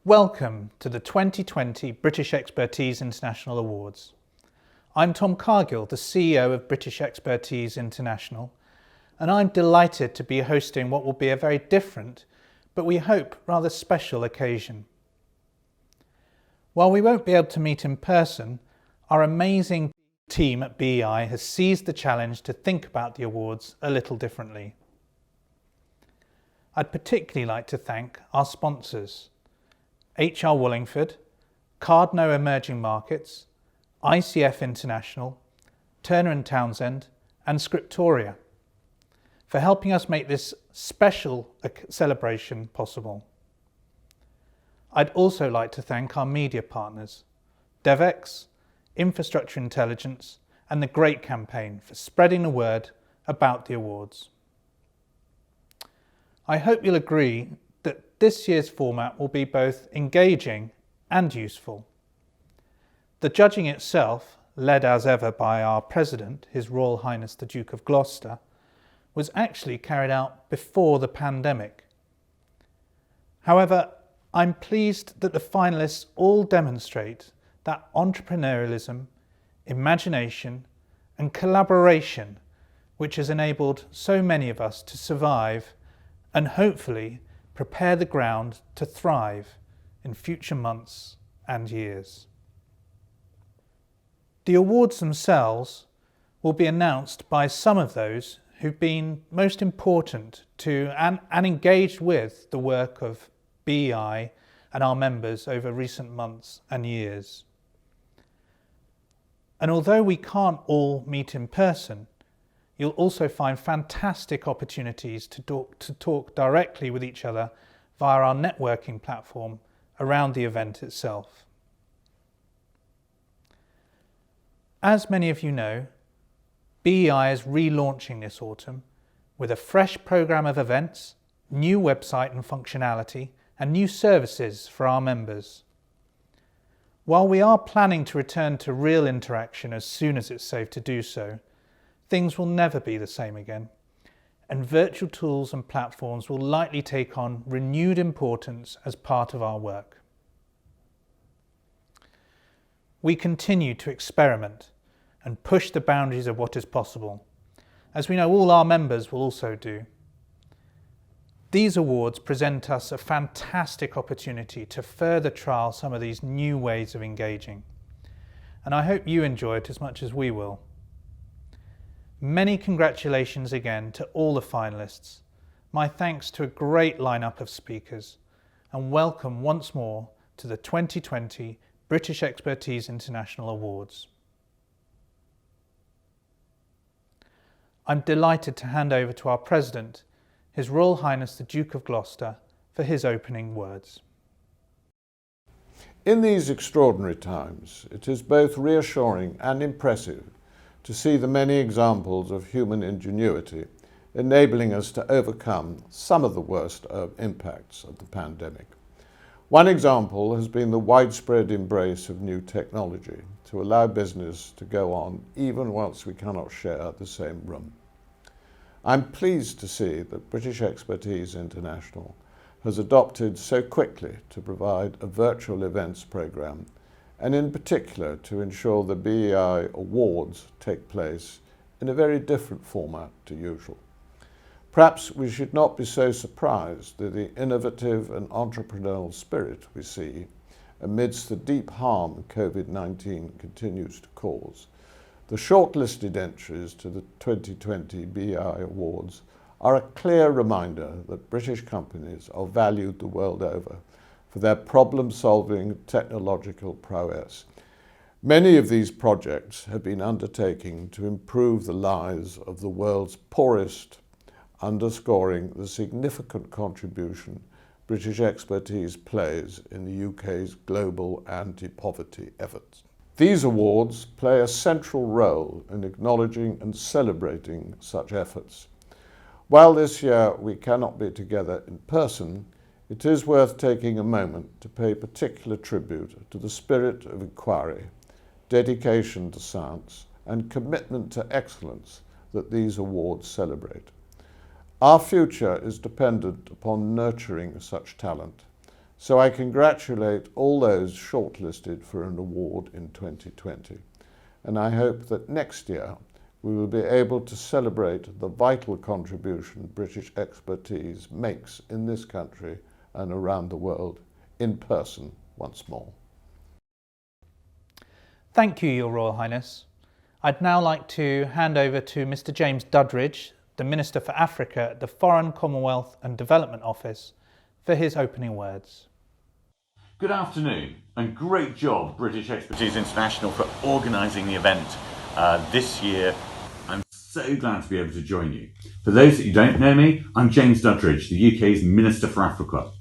Welcome to the 2020 British Expertise International Awards. I'm Tom Cargill, the CEO of British Expertise International, and I'm delighted to be hosting what will be a very different, but we hope rather special occasion. While we won't be able to meet in person, our amazing team at BEI has seized the challenge to think about the awards a little differently. I'd particularly like to thank our sponsors, HR Wallingford, Cardno Emerging Markets, ICF International, Turner & Townsend and Scriptoria for helping us make this special celebration possible. I'd also like to thank our media partners, Devex, Infrastructure Intelligence and the Great Campaign for spreading the word about the awards. I hope you'll agree that this year's format will be both engaging and useful. The judging itself, led as ever by our President, His Royal Highness the Duke of Gloucester, was actually carried out before the pandemic. However, I'm pleased that the finalists all demonstrate that entrepreneurialism, imagination and collaboration which has enabled so many of us to survive and hopefully prepare the ground to thrive in future months and years. The awards themselves will be announced by some of those who've been most important to and engaged with the work of BEI and our members over recent months and years. And although we can't all meet in person, you'll also find fantastic opportunities to talk directly with each other via our networking platform around the event itself. As many of you know, BEI is relaunching this autumn with a fresh programme of events, new website and functionality, and new services for our members. While we are planning to return to real interaction as soon as it's safe to do so, things will never be the same again, and virtual tools and platforms will likely take on renewed importance as part of our work. We continue to experiment and push the boundaries of what is possible, as we know all our members will also do. These awards present us a fantastic opportunity to further trial some of these new ways of engaging, and I hope you enjoy it as much as we will. Many congratulations again to all the finalists. My thanks to a great lineup of speakers, and welcome once more to the 2020 British Expertise International Awards. I'm delighted to hand over to our President, His Royal Highness the Duke of Gloucester, for his opening words. In these extraordinary times, it is both reassuring and impressive to see the many examples of human ingenuity enabling us to overcome some of the worst impacts of the pandemic. One example has been the widespread embrace of new technology to allow business to go on even whilst we cannot share the same room. I'm pleased to see that British Expertise International has adopted so quickly to provide a virtual events programme, and in particular to ensure the BEI Awards take place in a very different format to usual. Perhaps we should not be so surprised that the innovative and entrepreneurial spirit we see amidst the deep harm COVID-19 continues to cause. The shortlisted entries to the 2020 BEI Awards are a clear reminder that British companies are valued the world over for their problem-solving technological prowess. Many of these projects have been undertaken to improve the lives of the world's poorest, underscoring the significant contribution British expertise plays in the UK's global anti-poverty efforts. These awards play a central role in acknowledging and celebrating such efforts. While this year we cannot be together in person, it is worth taking a moment to pay particular tribute to the spirit of inquiry, dedication to science, and commitment to excellence that these awards celebrate. Our future is dependent upon nurturing such talent, So I congratulate all those shortlisted for an award in 2020, and I hope that next year we will be able to celebrate the vital contribution British expertise makes in this country and around the world in person once more. Thank you, Your Royal Highness. I'd now like to hand over to Mr. James Duddridge, the Minister for Africa at the Foreign, Commonwealth and Development Office, for his opening words. Good afternoon, and great job British Expertise International for organising the event this year. I'm so glad to be able to join you. For those that you don't know me, I'm James Duddridge, the UK's Minister for Africa.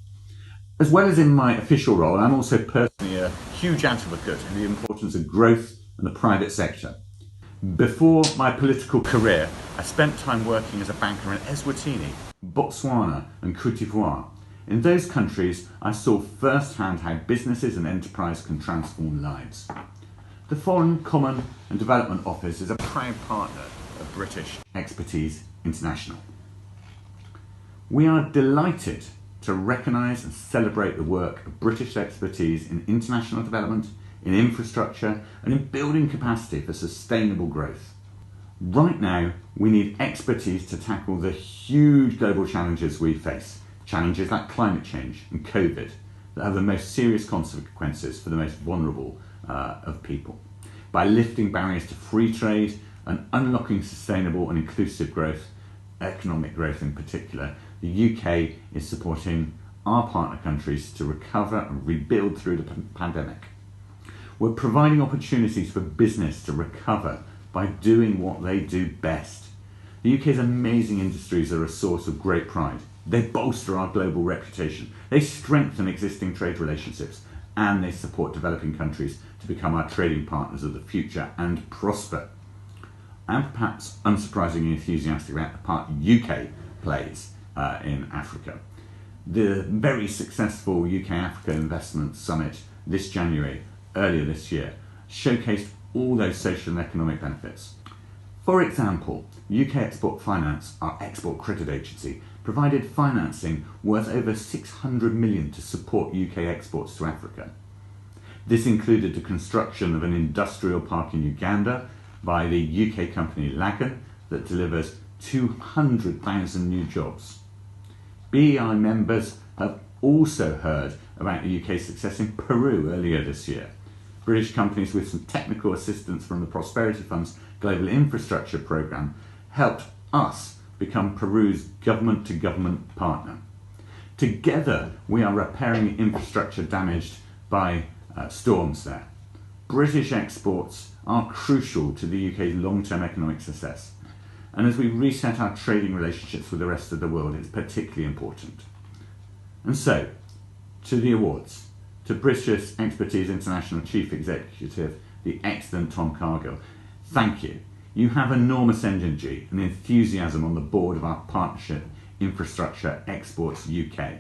As well as in my official role, I'm also personally a huge advocate of the importance of growth in the private sector. Before my political career, I spent time working as a banker in Eswatini, Botswana and Côte d'Ivoire. In those countries, I saw firsthand how businesses and enterprise can transform lives. The Foreign, Common and Development Office is a proud partner of British Expertise International. We are delighted to recognise and celebrate the work of British expertise in international development, in infrastructure and in building capacity for sustainable growth. Right now, we need expertise to tackle the huge global challenges we face, challenges like climate change and COVID that have the most serious consequences for the most vulnerable of people. By lifting barriers to free trade and unlocking sustainable and inclusive growth, economic growth in particular, the UK is supporting our partner countries to recover and rebuild through the pandemic. We're providing opportunities for business to recover by doing what they do best. The UK's amazing industries are a source of great pride. They bolster our global reputation, they strengthen existing trade relationships, and they support developing countries to become our trading partners of the future and prosper. I'm perhaps unsurprisingly enthusiastic about the part UK plays in Africa. The very successful UK-Africa Investment Summit this January, earlier this year, showcased all those social and economic benefits. For example, UK Export Finance, our export credit agency, provided financing worth over 600 million to support UK exports to Africa. This included the construction of an industrial park in Uganda by the UK company Lagan that delivers 200,000 new jobs. BEI members have also heard about the UK's success in Peru earlier this year. British companies with some technical assistance from the Prosperity Fund's Global Infrastructure Programme helped us become Peru's government-to-government partner. Together, we are repairing infrastructure damaged by storms there. British exports are crucial to the UK's long-term economic success. And as we reset our trading relationships with the rest of the world, it's particularly important. And so, to the awards. To British Expertise International Chief Executive, the excellent Tom Cargill, thank you. You have enormous energy and enthusiasm on the board of our partnership, Infrastructure Exports UK.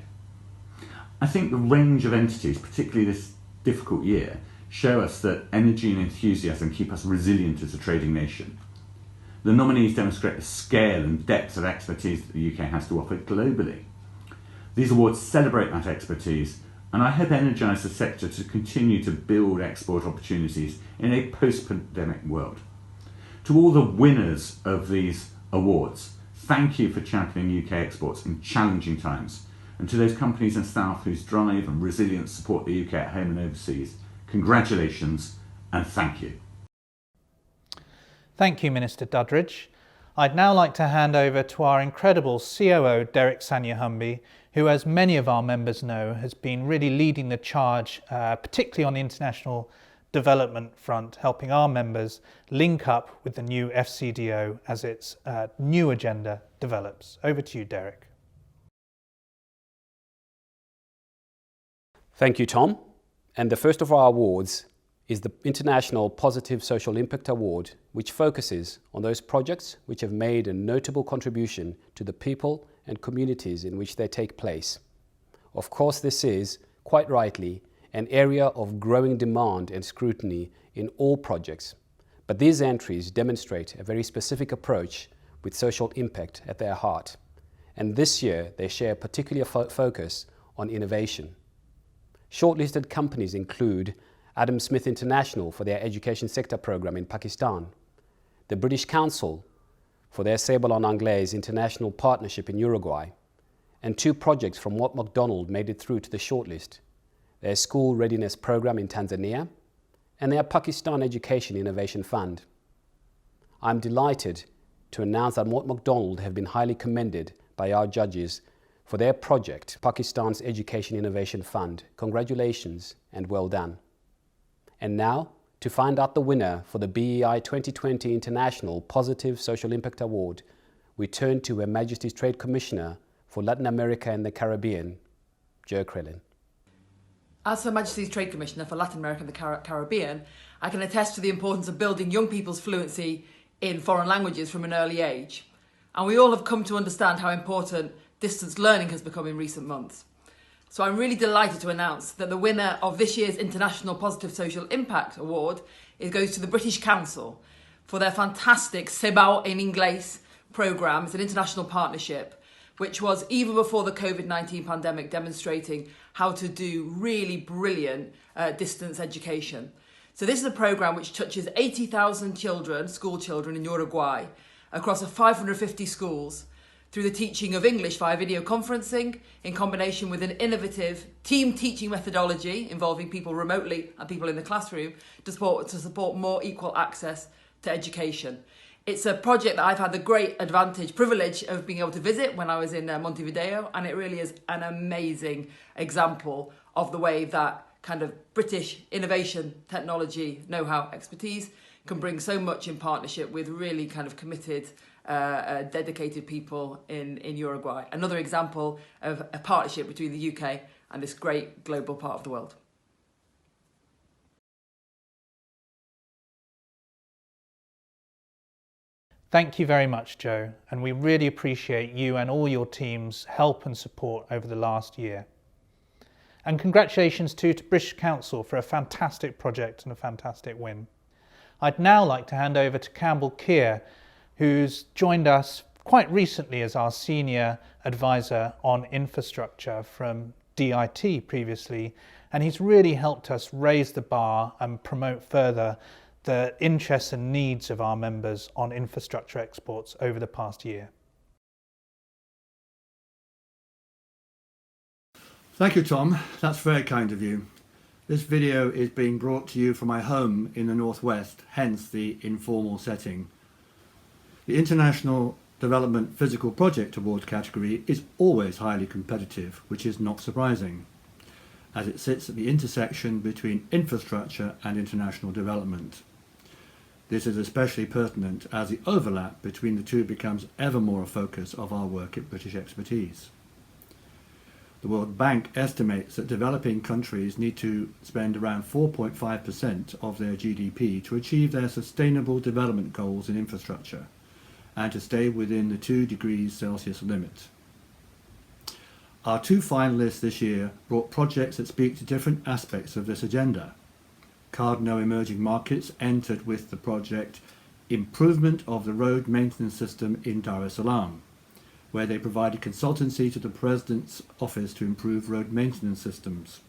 I think the range of entities, particularly this difficult year, show us that energy and enthusiasm keep us resilient as a trading nation. The nominees demonstrate the scale and depth of expertise that the UK has to offer globally. These awards celebrate that expertise, and I hope energise the sector to continue to build export opportunities in a post-pandemic world. To all the winners of these awards, thank you for championing UK exports in challenging times. And to those companies and staff whose drive and resilience support the UK at home and overseas, congratulations and thank you. Thank you, Minister Duddridge. I'd now like to hand over to our incredible COO, Derek Sanyahumbi, who, as many of our members know, has been really leading the charge, particularly on the international development front, helping our members link up with the new FCDO as its new agenda develops. Over to you, Derek. Thank you, Tom. And the first of our awards is the International Positive Social Impact Award, which focuses on those projects which have made a notable contribution to the people and communities in which they take place. Of course, this is, quite rightly, an area of growing demand and scrutiny in all projects, but these entries demonstrate a very specific approach with social impact at their heart. And this year, they share a particular focus on innovation. Shortlisted companies include Adam Smith International for their education sector program in Pakistan, the British Council for their Sable en Anglais international partnership in Uruguay, and 2 projects from Mott MacDonald made it through to the shortlist, their school readiness program in Tanzania and their Pakistan Education Innovation Fund. I'm delighted to announce that Mott MacDonald have been highly commended by our judges for their project, Pakistan's Education Innovation Fund. Congratulations and well done. And now, to find out the winner for the BEI 2020 International Positive Social Impact Award, we turn to Her Majesty's Trade Commissioner for Latin America and the Caribbean, Joe Crellin. As Her Majesty's Trade Commissioner for Latin America and the Caribbean, I can attest to the importance of building young people's fluency in foreign languages from an early age. And we all have come to understand how important distance learning has become in recent months. So I'm really delighted to announce that the winner of this year's International Positive Social Impact Award goes to the British Council for their fantastic Sable en Anglais programme. It's an international partnership which was, even before the COVID-19 pandemic, demonstrating how to do really brilliant distance education. So this is a programme which touches 80,000 children, school children in Uruguay, across 550 schools, through the teaching of English via video conferencing, in combination with an innovative team teaching methodology involving people remotely and people in the classroom to support more equal access to education. It's a project that I've had the great privilege of being able to visit when I was in Montevideo, and it really is an amazing example of the way that kind of British innovation, technology, know-how, expertise can bring so much in partnership with really kind of committed, dedicated people in Uruguay. Another example of a partnership between the UK and this great global part of the world. Thank you very much, Joe, and we really appreciate you and all your team's help and support over the last year. And congratulations too to British Council for a fantastic project and a fantastic win. I'd now like to hand over to Campbell Keir, who's joined us quite recently as our Senior Advisor on Infrastructure from DIT previously, and he's really helped us raise the bar and promote further the interests and needs of our members on infrastructure exports over the past year. Thank you, Tom. That's very kind of you. This video is being brought to you from my home in the Northwest, hence the informal setting. The International Development Physical Project Award category is always highly competitive, which is not surprising, as it sits at the intersection between infrastructure and international development. This is especially pertinent as the overlap between the two becomes ever more a focus of our work at British Expertise. The World Bank estimates that developing countries need to spend around 4.5% of their GDP to achieve their sustainable development goals in infrastructure and to stay within the 2 degrees Celsius limit. Our 2 finalists this year brought projects that speak to different aspects of this agenda. Cardno Emerging Markets entered with the project Improvement of the Road Maintenance System in Dar es Salaam, where they provided consultancy to the President's Office to improve road maintenance systems.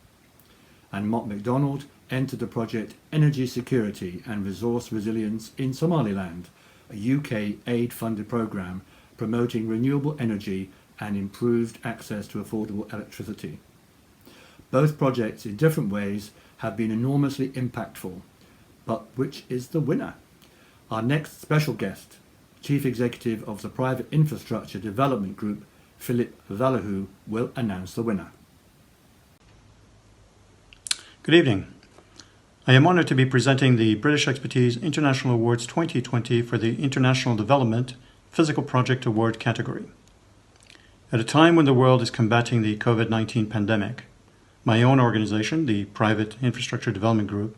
And Mott MacDonald entered the project Energy Security and Resource Resilience in Somaliland, a UK aid-funded programme promoting renewable energy and improved access to affordable electricity. Both projects, in different ways, have been enormously impactful. But which is the winner? Our next special guest, Chief Executive of the Private Infrastructure Development Group, Philippe Valahu, will announce the winner. Good evening. I am honoured to be presenting the British Expertise International Awards 2020 for the International Development Physical Project Award category. At a time when the world is combating the COVID-19 pandemic, my own organisation, the Private Infrastructure Development Group,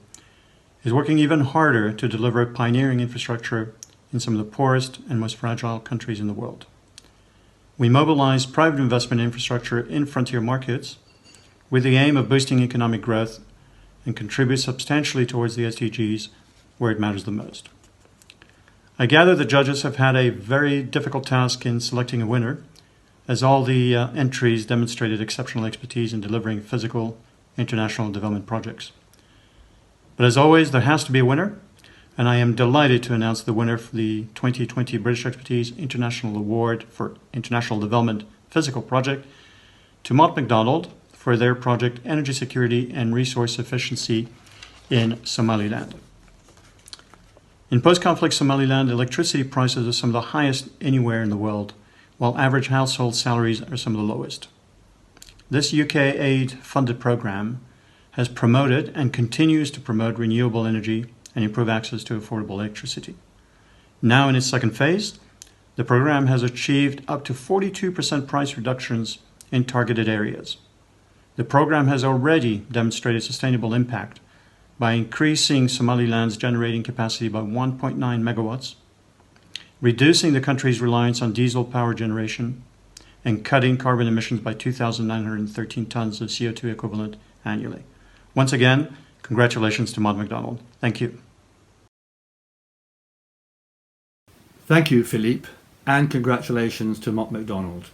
is working even harder to deliver pioneering infrastructure in some of the poorest and most fragile countries in the world. We mobilize private investment in infrastructure in frontier markets with the aim of boosting economic growth and contribute substantially towards the SDGs where it matters the most. I gather the judges have had a very difficult task in selecting a winner, as all the entries demonstrated exceptional expertise in delivering physical international development projects. But as always, there has to be a winner, and I am delighted to announce the winner for the 2020 British Expertise International Award for International Development Physical Project to Mott MacDonald for their project Energy Security and Resource Efficiency in Somaliland. In post-conflict Somaliland, electricity prices are some of the highest anywhere in the world, while average household salaries are some of the lowest. This UK aid-funded program has promoted and continues to promote renewable energy and improve access to affordable electricity. Now in its second phase, the program has achieved up to 42% price reductions in targeted areas. The program has already demonstrated sustainable impact by increasing Somaliland's generating capacity by 1.9 megawatts, reducing the country's reliance on diesel power generation, and cutting carbon emissions by 2,913 tons of CO2 equivalent annually. Once again, congratulations to Mott MacDonald. Thank you. Thank you, Philippe, and congratulations to Mott MacDonald.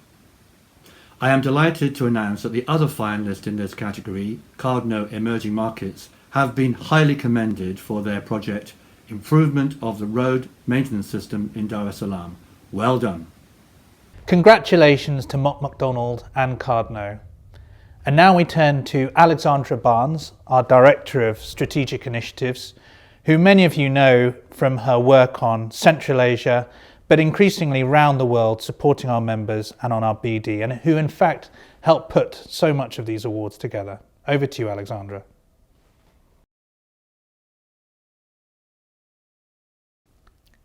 I am delighted to announce that the other finalists in this category, Cardno Emerging Markets, have been highly commended for their project Improvement of the Road Maintenance System in Dar es Salaam. Well done. Congratulations to Mott MacDonald and Cardno. And now we turn to Alexandra Barnes, our Director of Strategic Initiatives, who many of you know from her work on Central Asia, but increasingly around the world supporting our members and on our BD, and who in fact helped put so much of these awards together. Over to you, Alexandra.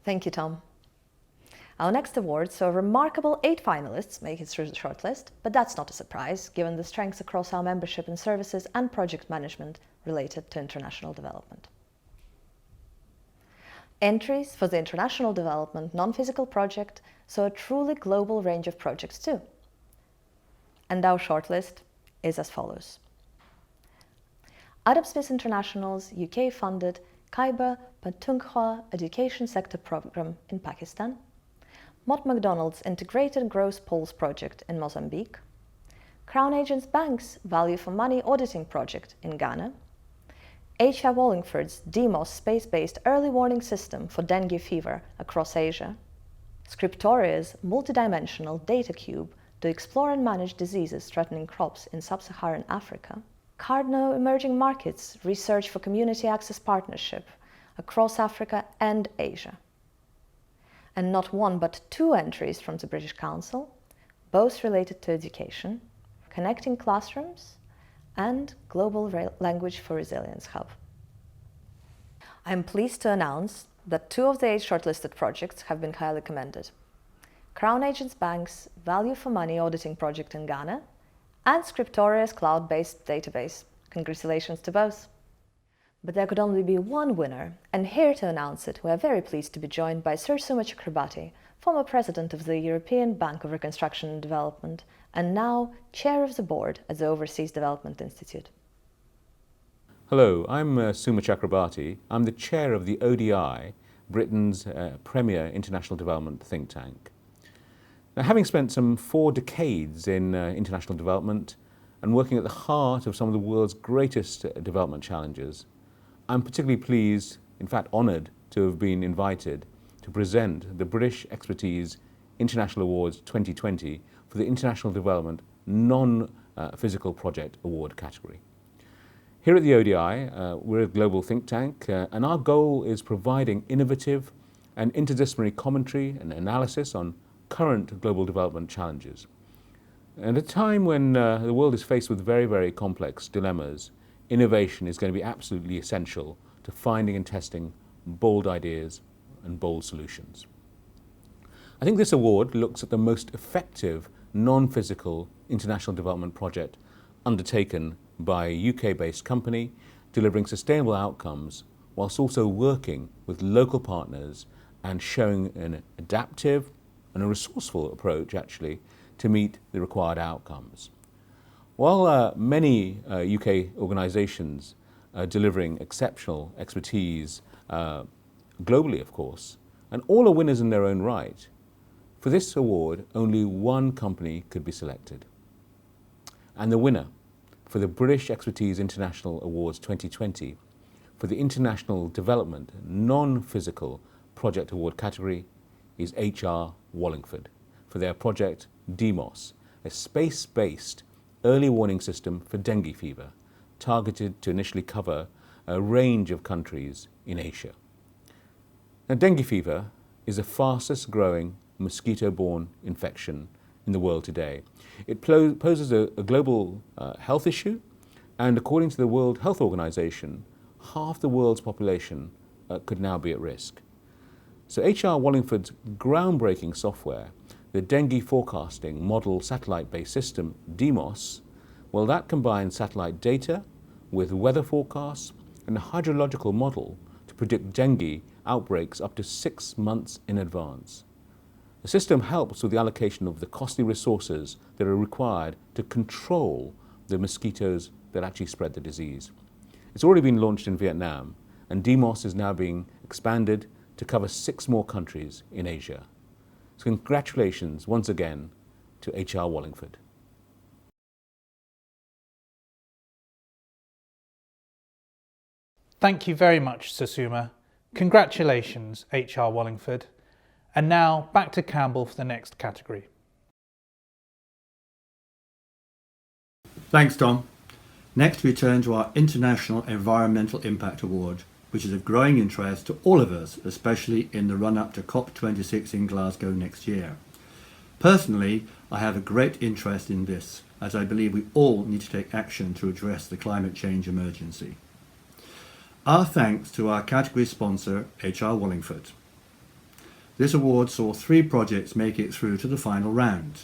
Thank you, Tom. Our next award saw a remarkable 8 finalists make it through the shortlist, but that's not a surprise, given the strengths across our membership in services and project management related to international development. Entries for the International Development Non-Physical Project saw a truly global range of projects too. And our shortlist is as follows. Adam Smith International's UK-funded Khyber Pakhtunkhwa Education Sector Program in Pakistan, Mott MacDonald's Integrated Growth Pulse Project in Mozambique, Crown Agents Bank's Value for Money Auditing Project in Ghana, H.R. Wallingford's DMOS Space-Based Early Warning System for Dengue Fever across Asia, Scriptoria's Multidimensional Data Cube to explore and manage diseases threatening crops in Sub-Saharan Africa, Cardno Emerging Markets Research for Community Access Partnership across Africa and Asia. And not one but 2 entries from the British Council, both related to education, Connecting Classrooms, and Global Language for Resilience Hub. I am pleased to announce that 2 of the 8 shortlisted projects have been highly commended. Crown Agents Bank's Value for Money Auditing Project in Ghana and Scriptoria's cloud-based database. Congratulations to both. But there could only be one winner, and here to announce it, we are very pleased to be joined by Sir Suma Chakrabarti, former President of the European Bank of Reconstruction and Development, and now Chair of the Board at the Overseas Development Institute. Hello, I'm Suma Chakrabarti. I'm the Chair of the ODI, Britain's premier international development think tank. Now, having spent some 4 decades in international development and working at the heart of some of the world's greatest development challenges, I'm particularly pleased, in fact honoured, to have been invited to present the British Expertise International Awards 2020 for the International Development Non-Physical Project Award category. Here at the ODI, we're a global think tank, and our goal is providing innovative and interdisciplinary commentary and analysis on current global development challenges. At a time when the world is faced with very, very complex dilemmas, innovation is going to be absolutely essential to finding and testing bold ideas and bold solutions. I think this award looks at the most effective non-physical international development project undertaken by a UK-based company delivering sustainable outcomes whilst also working with local partners and showing an adaptive and a resourceful approach actually to meet the required outcomes. While many UK organisations are delivering exceptional expertise globally, of course, and all are winners in their own right, for this award only one company could be selected. And the winner for the British Expertise International Awards 2020 for the International Development Non-Physical Project Award category is HR Wallingford for their project DEMOS, a space-based early warning system for dengue fever, targeted to initially cover a range of countries in Asia. Now, dengue fever is the fastest growing mosquito-borne infection in the world today. It poses a global health issue, and according to the World Health Organization, half the world's population could now be at risk. So HR Wallingford's groundbreaking software, the Dengue Forecasting Model Satellite-Based System, DEMOS, well, that combines satellite data with weather forecasts and a hydrological model to predict dengue outbreaks up to 6 months in advance. The system helps with the allocation of the costly resources that are required to control the mosquitoes that actually spread the disease. It's already been launched in Vietnam, and DEMOS is now being expanded to cover 6 more countries in Asia. So congratulations once again to HR Wallingford. Thank you very much, Sir Suma. Congratulations, HR Wallingford. And now back to Campbell for the next category. Thanks, Tom. Next, we turn to our International Environmental Impact Award, which is of growing interest to all of us, especially in the run-up to COP26 in Glasgow next year. Personally, I have a great interest in this, as I believe we all need to take action to address the climate change emergency. Our thanks to our category sponsor, HR Wallingford. This award saw 3 projects make it through to the final round.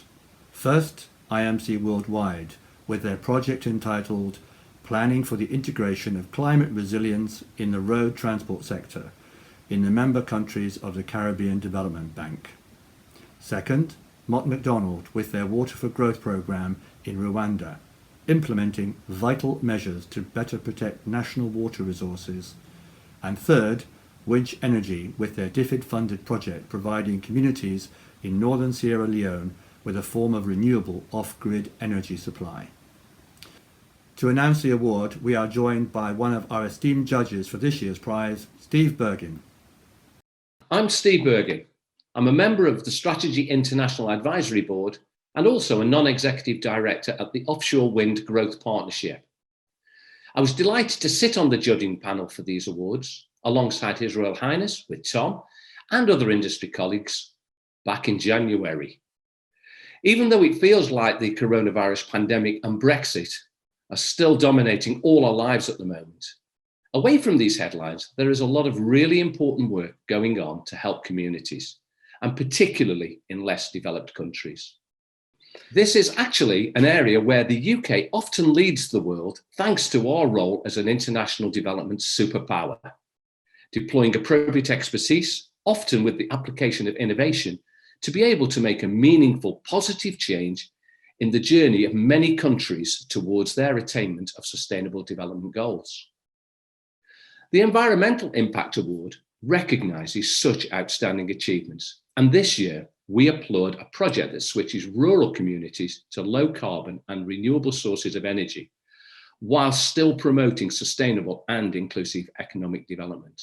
First, IMC Worldwide, with their project entitled Planning for the Integration of Climate Resilience in the Road Transport Sector in the member countries of the Caribbean Development Bank. Second, Mott MacDonald with their Water for Growth programme in Rwanda, implementing vital measures to better protect national water resources. And third, Winch Energy with their DFID-funded project providing communities in northern Sierra Leone with a form of renewable off-grid energy supply. To announce the award, we are joined by one of our esteemed judges for this year's prize, Steve Burgin. I'm Steve Burgin. I'm a member of the Strategy International Advisory Board and also a non-executive director at the Offshore Wind Growth Partnership. I was delighted to sit on the judging panel for these awards alongside His Royal Highness with Tom and other industry colleagues back in January. Even though it feels like the coronavirus pandemic and Brexit are still dominating all our lives at the moment, away from these headlines, there is a lot of really important work going on to help communities, and particularly in less developed countries. This is actually an area where the UK often leads the world thanks to our role as an international development superpower, deploying appropriate expertise, often with the application of innovation, to be able to make a meaningful, positive change in the journey of many countries towards their attainment of sustainable development goals. The Environmental Impact Award recognises such outstanding achievements, and this year we applaud a project that switches rural communities to low carbon and renewable sources of energy, while still promoting sustainable and inclusive economic development.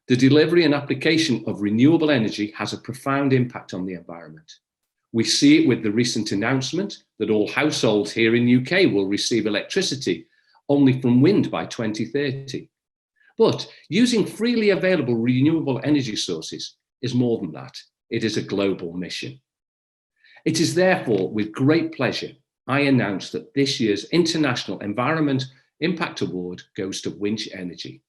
The delivery and application of renewable energy has a profound impact on the environment. We see it with the recent announcement that all households here in the UK will receive electricity only from wind by 2030. But using freely available renewable energy sources is more than that. It is a global mission. It is therefore with great pleasure I announce that this year's International Environment Impact Award goes to Winch Energy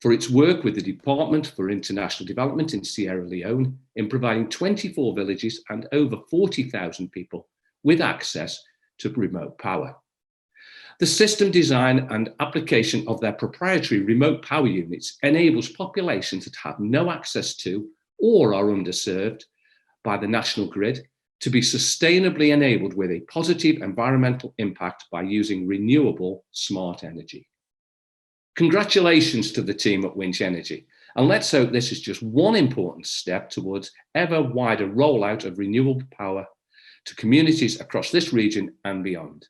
for its work with the Department for International Development in Sierra Leone in providing 24 villages and over 40,000 people with access to remote power. The system design and application of their proprietary remote power units enables populations that have no access to or are underserved by the national grid to be sustainably enabled with a positive environmental impact by using renewable smart energy. Congratulations to the team at Winch Energy, and let's hope this is just one important step towards ever wider rollout of renewable power to communities across this region and beyond.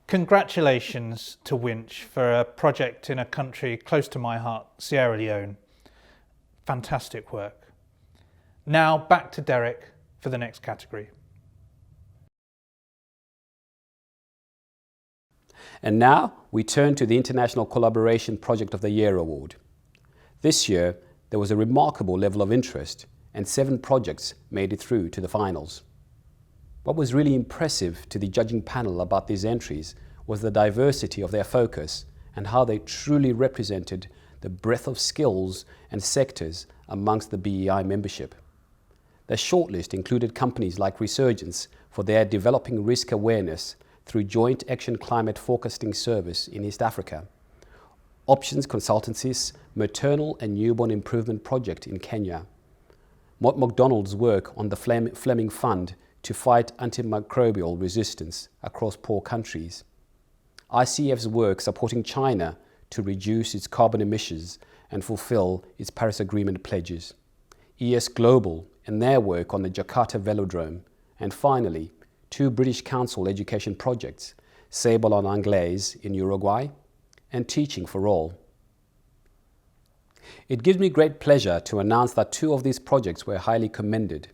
Congratulations to Winch for a project in a country close to my heart, Sierra Leone. Fantastic work. Now back to Derek for the next category. And now we turn to the International Collaboration Project of the Year Award. This year, there was a remarkable level of interest and 7 projects made it through to the finals. What was really impressive to the judging panel about these entries was the diversity of their focus and how they truly represented the breadth of skills and sectors amongst the BEI membership. Their shortlist included companies like Resurgence for their developing risk awareness through Joint Action Climate Forecasting Service in East Africa, Options Consultancy's Maternal and Newborn Improvement Project in Kenya, Mott MacDonald's work on the Fleming Fund to fight antimicrobial resistance across poor countries, ICF's work supporting China to reduce its carbon emissions and fulfill its Paris Agreement pledges, ES Global and their work on the Jakarta Velodrome, and finally, 2 British Council education projects, Sable en Anglais in Uruguay and Teaching for All. It gives me great pleasure to announce that 2 of these projects were highly commended.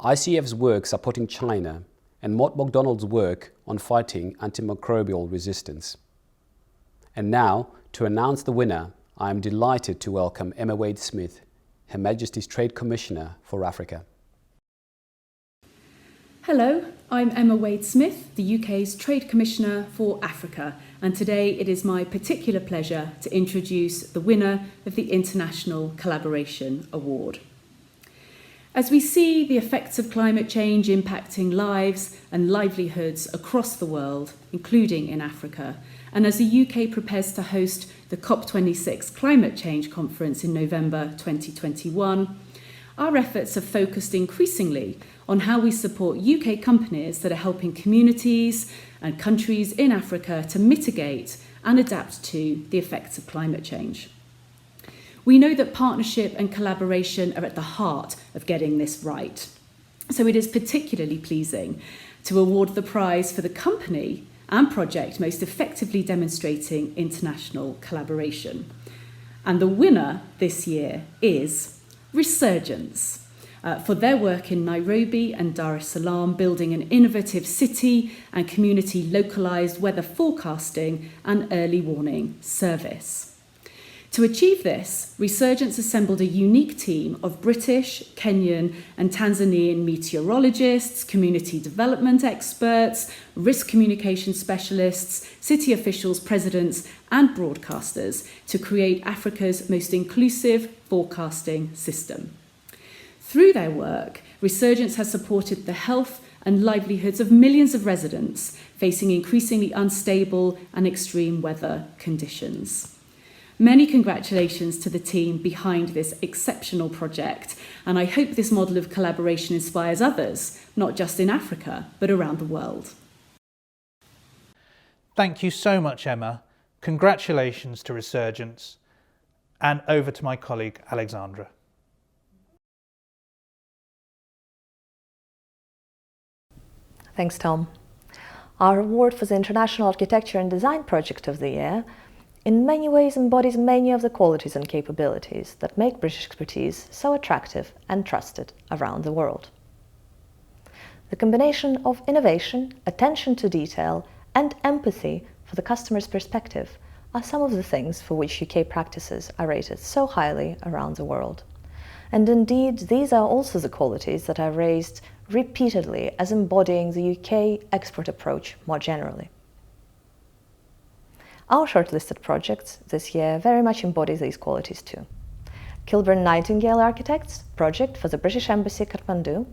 ICF's work supporting China and Mott MacDonald's work on fighting antimicrobial resistance. And now, to announce the winner, I am delighted to welcome Emma Wade-Smith, Her Majesty's Trade Commissioner for Africa. Hello, I'm Emma Wade-Smith, the UK's Trade Commissioner for Africa, and today it is my particular pleasure to introduce the winner of the International Collaboration Award. As we see the effects of climate change impacting lives and livelihoods across the world, including in Africa, and as the UK prepares to host the COP26 Climate Change Conference in November 2021, our efforts have focused increasingly on how we support UK companies that are helping communities and countries in Africa to mitigate and adapt to the effects of climate change. We know that partnership and collaboration are at the heart of getting this right. So it is particularly pleasing to award the prize for the company and project most effectively demonstrating international collaboration. And the winner this year is Resurgence, for their work in Nairobi and Dar es Salaam, building an innovative city and community localised weather forecasting and early warning service. To achieve this, Resurgence assembled a unique team of British, Kenyan and Tanzanian meteorologists, community development experts, risk communication specialists, city officials, presidents and broadcasters to create Africa's most inclusive forecasting system. Through their work, Resurgence has supported the health and livelihoods of millions of residents facing increasingly unstable and extreme weather conditions. Many congratulations to the team behind this exceptional project, and I hope this model of collaboration inspires others, not just in Africa, but around the world. Thank you so much, Emma. Congratulations to Resurgence, and over to my colleague Alexandra. Thanks, Tom. Our award for the International Architecture and Design Project of the Year in many ways embodies many of the qualities and capabilities that make British expertise so attractive and trusted around the world. The combination of innovation, attention to detail, and empathy for the customer's perspective are some of the things for which UK practices are rated so highly around the world. And indeed, these are also the qualities that are raised repeatedly as embodying the UK export approach more generally. Our shortlisted projects this year very much embody these qualities too. Kilburn Nightingale Architects project for the British Embassy Kathmandu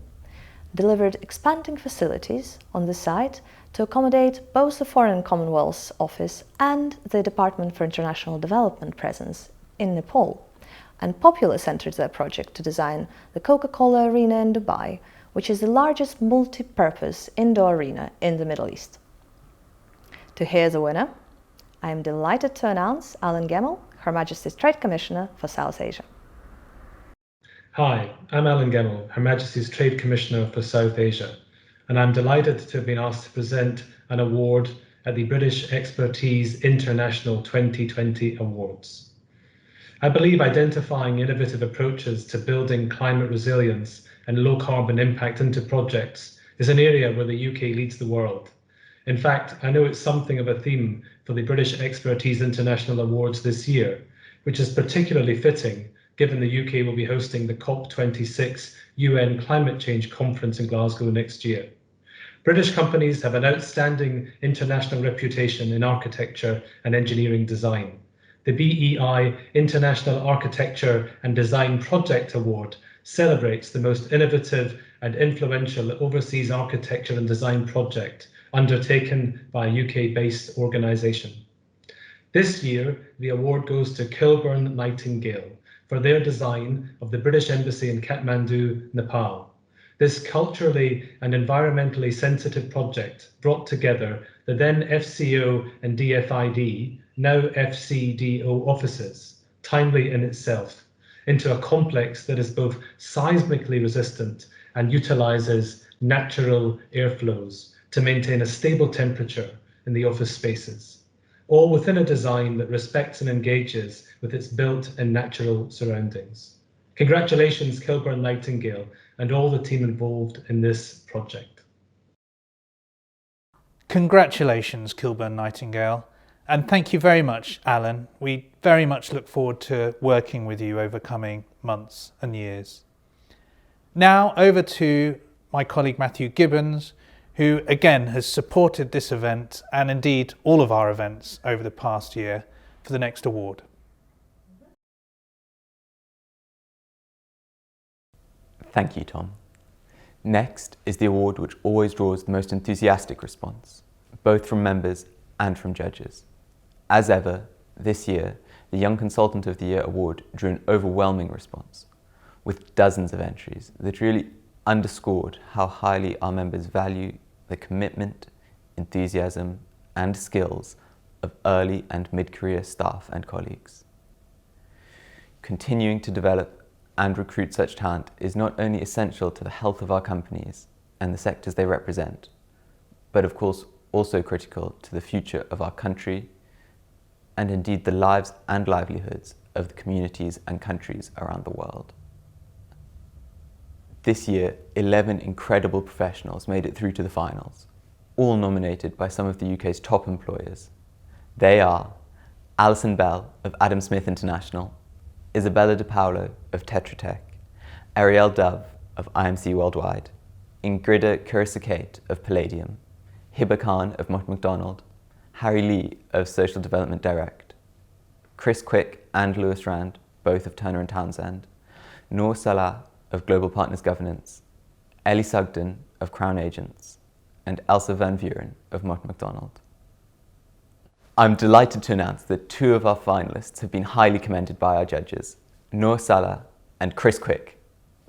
delivered expanding facilities on the site to accommodate both the Foreign Commonwealth Office and the Department for International Development presence in Nepal, and Popular centered their project to design the Coca-Cola Arena in Dubai, which is the largest multi-purpose indoor arena in the Middle East. To hear the winner, I am delighted to announce Alan Gemmell, Her Majesty's Trade Commissioner for South Asia. Hi, I'm Alan Gemmell, Her Majesty's Trade Commissioner for South Asia, and I'm delighted to have been asked to present an award at the British Expertise International 2020 Awards. I believe identifying innovative approaches to building climate resilience and low carbon impact into projects is an area where the UK leads the world. In fact, I know it's something of a theme for the British Expertise International Awards this year, which is particularly fitting given the UK will be hosting the COP26 UN Climate Change Conference in Glasgow next year. British companies have an outstanding international reputation in architecture and engineering design. The BEI International Architecture and Design Project Award celebrates the most innovative and influential overseas architecture and design project undertaken by a UK-based organisation. This year, the award goes to Kilburn Nightingale for their design of the British Embassy in Kathmandu, Nepal. This culturally and environmentally sensitive project brought together the then FCO and DFID, now FCDO offices, timely in itself, into a complex that is both seismically resistant and utilises natural airflows to maintain a stable temperature in the office spaces, all within a design that respects and engages with its built and natural surroundings. Congratulations, Kilburn Nightingale, and all the team involved in this project. Congratulations, Kilburn Nightingale, and thank you very much, Alan. We very much look forward to working with you over coming months and years. Now over to my colleague Matthew Gibbons, who again has supported this event and indeed all of our events over the past year for the next award. Thank you, Tom. Next is the award which always draws the most enthusiastic response, both from members and from judges. As ever, this year, the Young Consultant of the Year award drew an overwhelming response, with dozens of entries that really underscored how highly our members value the commitment, enthusiasm, and skills of early and mid-career staff and colleagues. Continuing to develop and recruit such talent is not only essential to the health of our companies and the sectors they represent, but of course also critical to the future of our country and indeed the lives and livelihoods of the communities and countries around the world. This year, 11 incredible professionals made it through to the finals, all nominated by some of the UK's top employers. They are Alison Bell of Adam Smith International, Isabella De Paulo of Tetra Tech, Ariel Dove of IMC Worldwide, Ingrida Kurisakate of Palladium, Hiba Khan of Mott MacDonald, Harry Lee of Social Development Direct, Chris Quick and Lewis Rand, both of Turner & Townsend, Noor Salah of Global Partners Governance, Ellie Sugden of Crown Agents, and Elsa Van Vuren of Mott MacDonald. I'm delighted to announce that two of our finalists have been highly commended by our judges, Noor Salah and Chris Quick.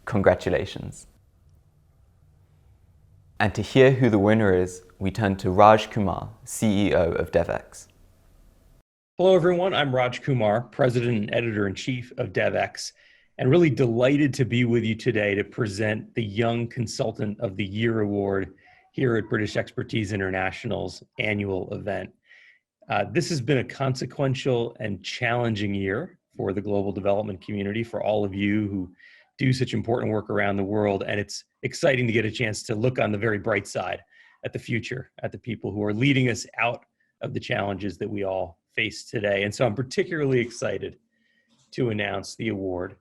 Congratulations. And to hear who the winner is, we turn to Raj Kumar, CEO of Devex. Hello everyone, I'm Raj Kumar, President and Editor-in-Chief of Devex, and really delighted to be with you today to present the Young Consultant of the Year Award here at British Expertise International's annual event. This has been a consequential and challenging year for the global development community, for all of you who do such important work around the world, and it's exciting to get a chance to look on the very bright side at the future, at the people who are leading us out of the challenges that we all face today. And so I'm particularly excited to announce the award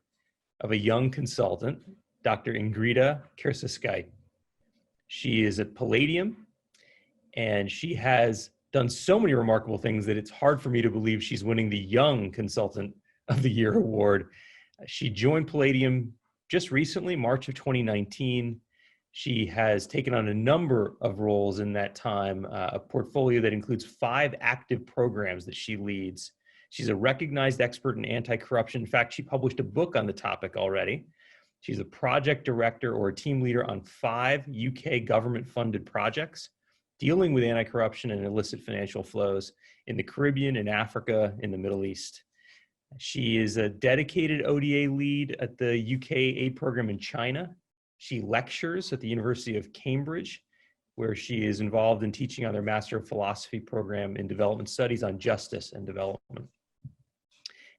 of a young consultant, Dr. Ingrida Kurisakate. She is at Palladium, and she has done so many remarkable things that it's hard for me to believe she's winning the Young Consultant of the Year award. She joined Palladium just recently, March of 2019. She has taken on a number of roles in that time, a portfolio that includes 5 active programs that she leads. She's a recognized expert in anti-corruption. In fact, she published a book on the topic already. She's a project director or a team leader on 5 UK government-funded projects dealing with anti-corruption and illicit financial flows in the Caribbean, in Africa, in the Middle East. She is a dedicated ODA lead at the UK aid program in China. She lectures at the University of Cambridge, where she is involved in teaching on their Master of Philosophy program in Development Studies on Justice and Development.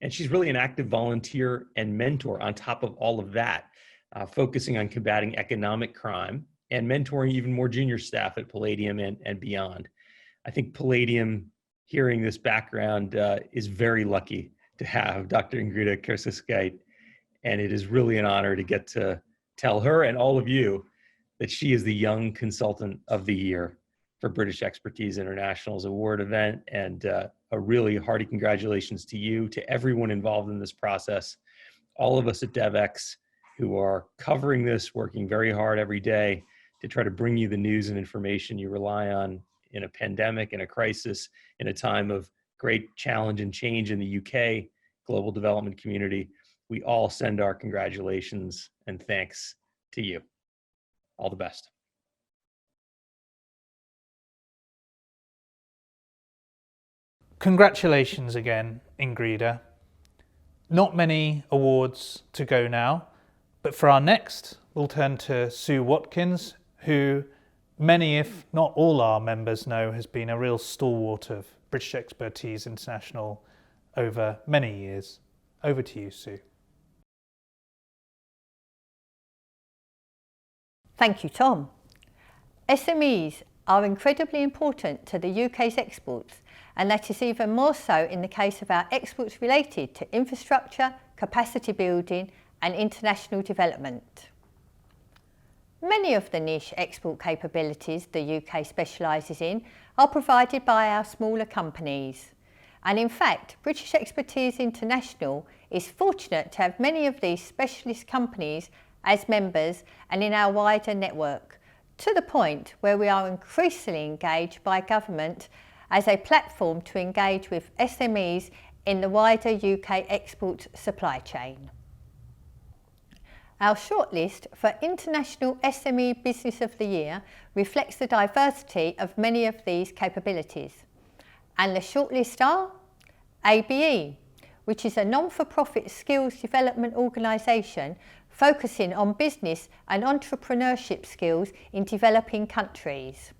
And she's really an active volunteer and mentor on top of all of that, focusing on combating economic crime and mentoring even more junior staff at Palladium and beyond. I think Palladium, hearing this background, is very lucky to have Dr. Ingrida Kersuskite, and it is really an honor to get to tell her and all of you that she is the Young Consultant of the Year for British Expertise International's award event, and a really hearty congratulations to you, to everyone involved in this process, all of us at Devex who are covering this, working very hard every day to try to bring you the news and information you rely on in a pandemic, in a crisis, in a time of great challenge and change in the UK global development community. We all send our congratulations and thanks to you. All the best. Congratulations again, Ingrida. Not many awards to go now, but for our next, we'll turn to Sue Watkins, who many, if not all our members know, has been a real stalwart of British Expertise International over many years. Over to you, Sue. Thank you, Tom. SMEs are incredibly important to the UK's exports, and that is even more so in the case of our exports related to infrastructure, capacity building and international development. Many of the niche export capabilities the UK specialises in are provided by our smaller companies. And in fact, British Expertise International is fortunate to have many of these specialist companies as members and in our wider network, to the point where we are increasingly engaged by government as a platform to engage with SMEs in the wider UK export supply chain. Our shortlist for International SME Business of the Year reflects the diversity of many of these capabilities. And the shortlist are ABE, which is a non-for-profit skills development organisation focusing on business and entrepreneurship skills in developing countries.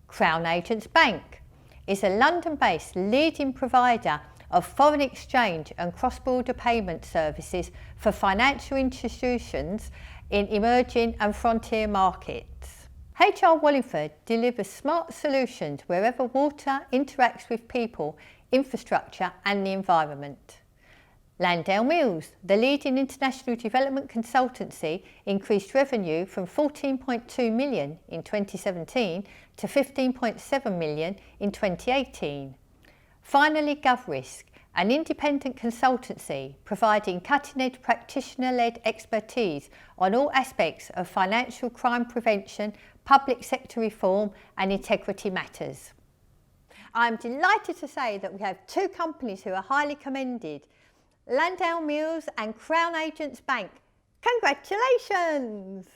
Crown Agents Bank is a London-based leading provider of foreign exchange and cross-border payment services for financial institutions in emerging and frontier markets. HR Wallingford delivers smart solutions wherever water interacts with people, infrastructure and the environment. Landale Mills, the leading international development consultancy, increased revenue from 14.2 million in 2017 to 15.7 million in 2018. Finally, GovRisk, an independent consultancy providing cutting-edge practitioner-led expertise on all aspects of financial crime prevention, public sector reform and integrity matters. I'm delighted to say that we have two companies who are highly commended, Landale Mills and Crown Agents Bank. Congratulations!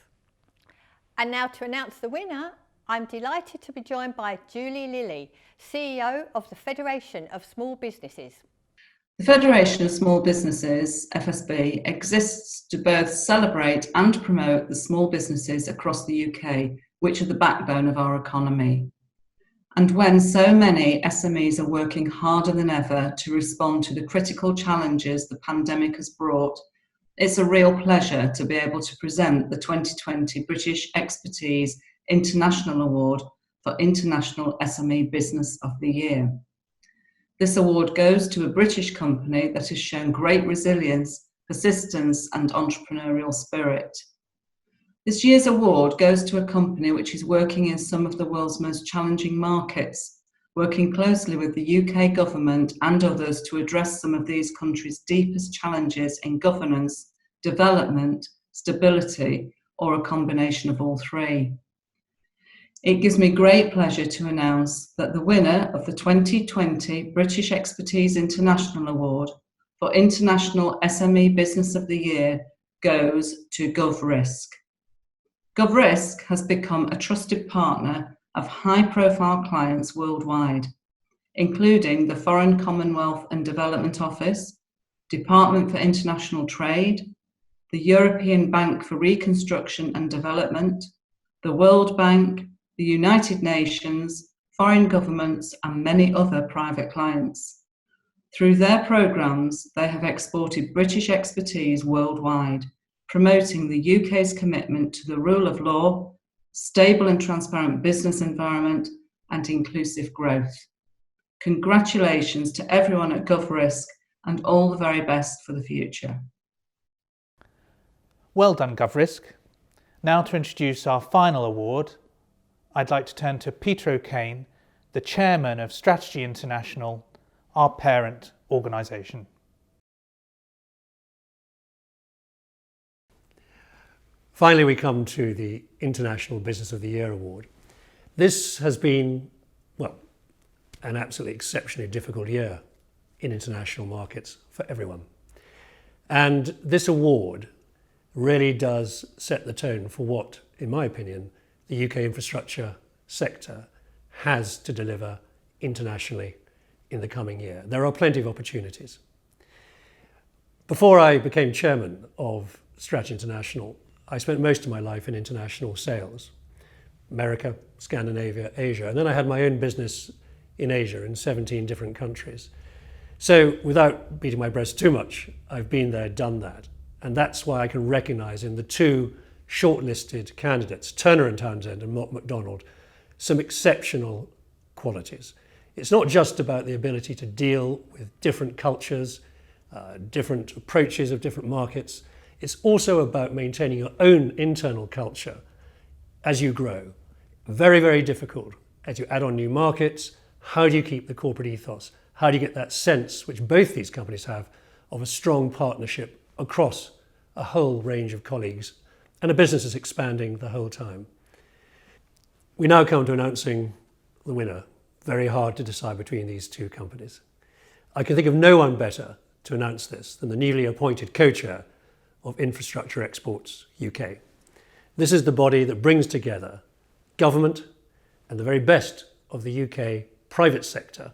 And now to announce the winner, I'm delighted to be joined by Julie Lilly, CEO of the Federation of Small Businesses. The Federation of Small Businesses, FSB, exists to both celebrate and promote the small businesses across the UK, which are the backbone of our economy. And when so many SMEs are working harder than ever to respond to the critical challenges the pandemic has brought, it's a real pleasure to be able to present the 2020 British Expertise International Award for International SME Business of the Year. This award goes to a British company that has shown great resilience, persistence and entrepreneurial spirit. This year's award goes to a company which is working in some of the world's most challenging markets, working closely with the UK government and others to address some of these countries' deepest challenges in governance, development, stability, or a combination of all three. It gives me great pleasure to announce that the winner of the 2020 British Expertise International Award for International SME Business of the Year goes to GovRisk. GovRisk has become a trusted partner of high-profile clients worldwide, including the Foreign Commonwealth and Development Office, Department for International Trade, the European Bank for Reconstruction and Development, the World Bank, the United Nations, foreign governments, and many other private clients. Through their programmes, they have exported British expertise worldwide, promoting the UK's commitment to the rule of law, stable and transparent business environment, and inclusive growth. Congratulations to everyone at GovRisk and all the very best for the future. Well done, GovRisk. Now to introduce our final award, I'd like to turn to Peter O'Kane, the Chairman of Strategy International, our parent organisation. Finally, we come to the International Business of the Year Award. This has been, well, an absolutely exceptionally difficult year in international markets for everyone. And this award really does set the tone for what, in my opinion, the UK infrastructure sector has to deliver internationally in the coming year. There are plenty of opportunities. Before I became chairman of Strategy International, I spent most of my life in international sales, America, Scandinavia, Asia, and then I had my own business in Asia in 17 different countries. So without beating my breast too much, I've been there, done that. And that's why I can recognise in the two shortlisted candidates, Turner and Townsend and Mott MacDonald, some exceptional qualities. It's not just about the ability to deal with different cultures, different approaches of different markets. It's also about maintaining your own internal culture as you grow. Very, very difficult as you add on new markets. How do you keep the corporate ethos? How do you get that sense, which both these companies have, of a strong partnership across a whole range of colleagues, and a business is expanding the whole time. We now come to announcing the winner. Very hard to decide between these two companies. I can think of no one better to announce this than the newly appointed co-chair of Infrastructure Exports UK. This is the body that brings together government and the very best of the UK private sector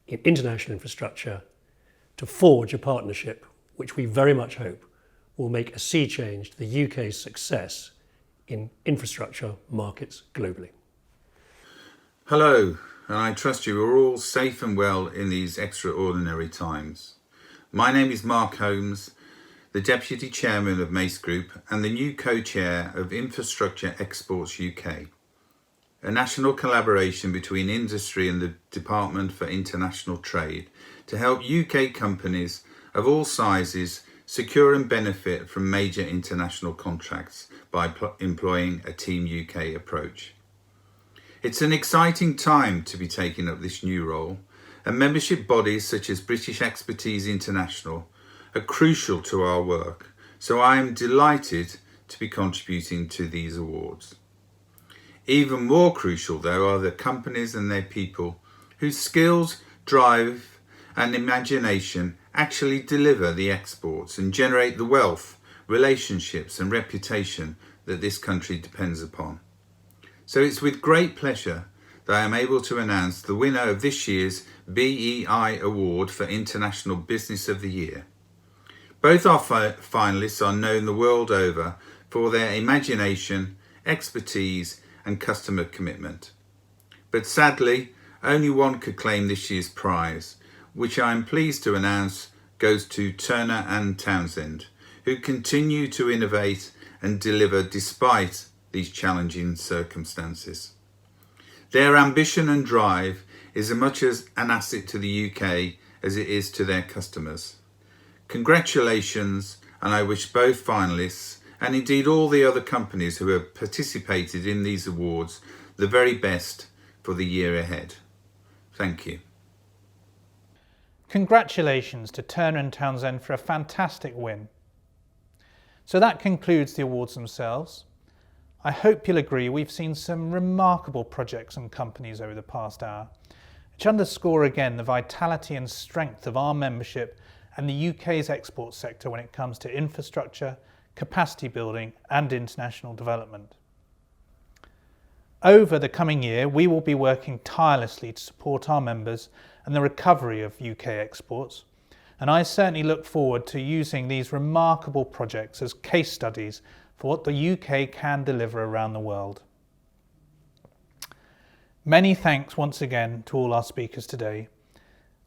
in international infrastructure to forge a partnership which we very much hope will make a sea change to the UK's success in infrastructure markets globally. Hello, and I trust you are all safe and well in these extraordinary times. My name is Mark Holmes, the Deputy Chairman of Mace Group and the new Co-Chair of Infrastructure Exports UK, a national collaboration between industry and the Department for International Trade to help UK companies of all sizes secure and benefit from major international contracts by employing a Team UK approach. It's an exciting time to be taking up this new role, and membership bodies such as British Expertise International are crucial to our work, so I am delighted to be contributing to these awards. Even more crucial, though, are the companies and their people whose skills, drive and imagination actually deliver the exports and generate the wealth, relationships and reputation that this country depends upon. So it's with great pleasure that I am able to announce the winner of this year's BEI Award for International Business of the Year. Both our finalists are known the world over for their imagination, expertise and customer commitment. But sadly, only one could claim this year's prize, which I am pleased to announce goes to Turner and Townsend, who continue to innovate and deliver despite these challenging circumstances. Their ambition and drive is as much as an asset to the UK as it is to their customers. Congratulations, and I wish both finalists, and indeed all the other companies who have participated in these awards, the very best for the year ahead. Thank you. Congratulations to Turner and Townsend for a fantastic win. So that concludes the awards themselves. I hope you'll agree we've seen some remarkable projects and companies over the past hour, which underscore again the vitality and strength of our membership and the UK's export sector when it comes to infrastructure, capacity building and international development. Over the coming year, we will be working tirelessly to support our members and the recovery of UK exports, and I certainly look forward to using these remarkable projects as case studies for what the UK can deliver around the world. Many thanks once again to all our speakers today.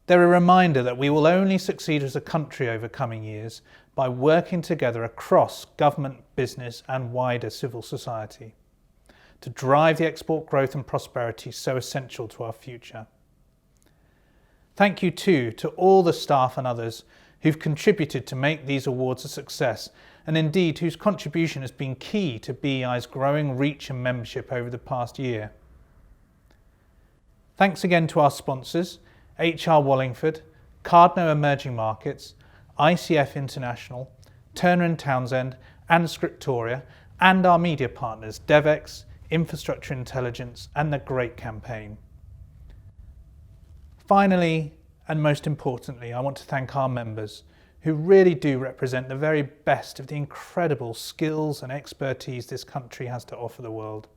They're a reminder that we will only succeed as a country over coming years by working together across government, business and wider civil society to drive the export growth and prosperity so essential to our future. Thank you too to all the staff and others who've contributed to make these awards a success, and indeed whose contribution has been key to BEI's growing reach and membership over the past year. Thanks again to our sponsors, HR Wallingford, Cardno Emerging Markets, ICF International, Turner & Townsend and Scriptoria, and our media partners Devex, Infrastructure Intelligence and The Great Campaign. Finally, and most importantly, I want to thank our members who really do represent the very best of the incredible skills and expertise this country has to offer the world.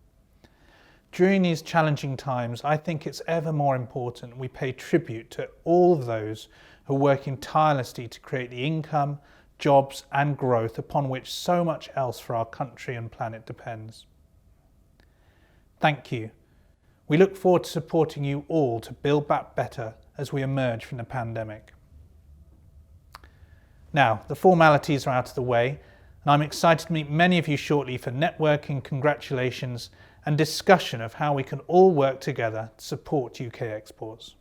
During these challenging times, I think it's ever more important we pay tribute to all of those who are working tirelessly to create the income, jobs and growth upon which so much else for our country and planet depends. Thank you. We look forward to supporting you all to build back better as we emerge from the pandemic. Now, the formalities are out of the way, and I'm excited to meet many of you shortly for networking, congratulations, and discussion of how we can all work together to support UK exports.